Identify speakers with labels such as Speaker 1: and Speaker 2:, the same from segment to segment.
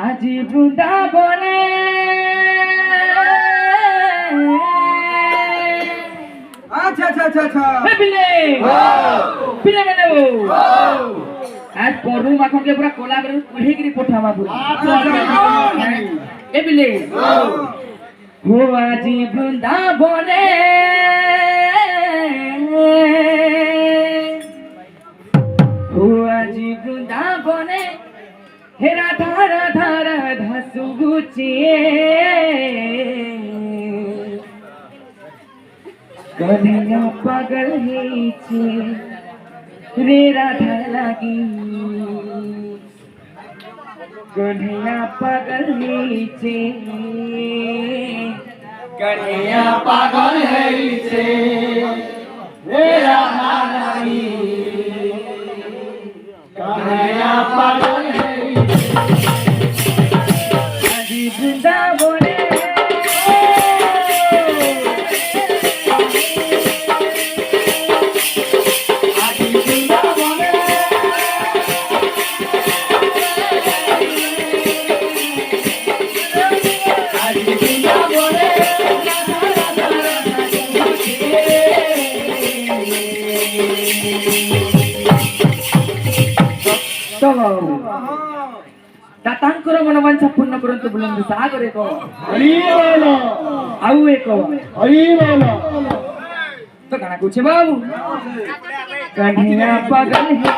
Speaker 1: আজি বৃন্দাবনে
Speaker 2: আচ্ছা আচ্ছা আচ্ছা আচ্ছা
Speaker 1: পিলে পিলে মানে আজ পরু মাখনকে পুরা কোলা করে কুড়িকিরি পঠাবা পুরা এ পিলে हो আজি বৃন্দাবনে हो আজি বৃন্দাবনে हे राधा राधा राधा सुगुचिए कन्हैया पागल हेछे रे राधा लागी कन्हैया पागल हेछे
Speaker 2: कन्हैया पागल हेछे रे राधा लागी कन्हैया पागल
Speaker 1: বৃন্দাবনে दातांकर मनवांचा पूर्ण करून तो बुलंद सागर एको
Speaker 2: हरी बोलो
Speaker 1: आऊ एको
Speaker 2: हरी बोलो
Speaker 1: तो गाना कुछ बाबू कन्हैया पागल है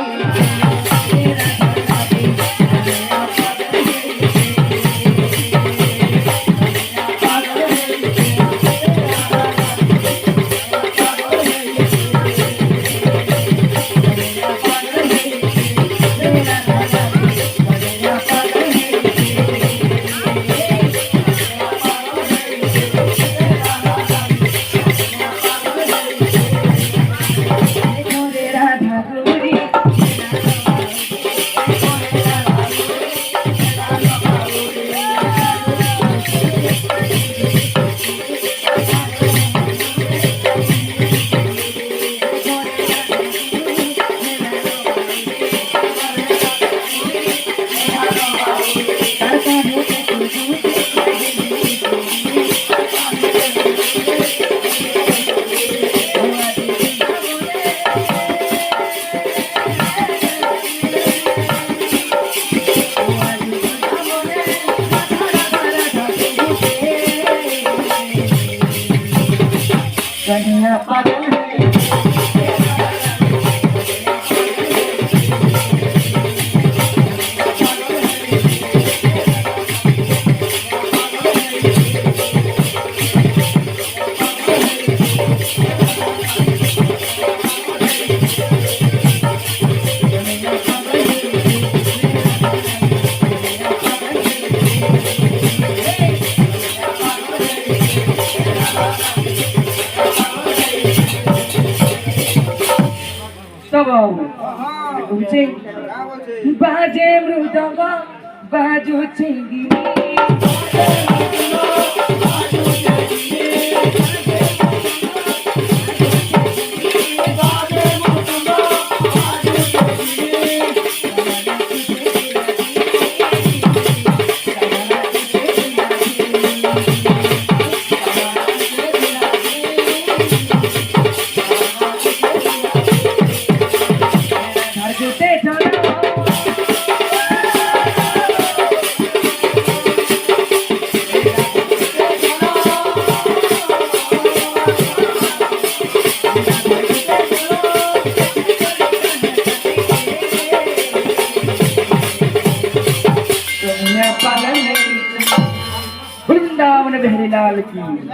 Speaker 1: कन्हैया पागल बाजे मृदंग बाजुछे वृंदावन बिहारी लाल की।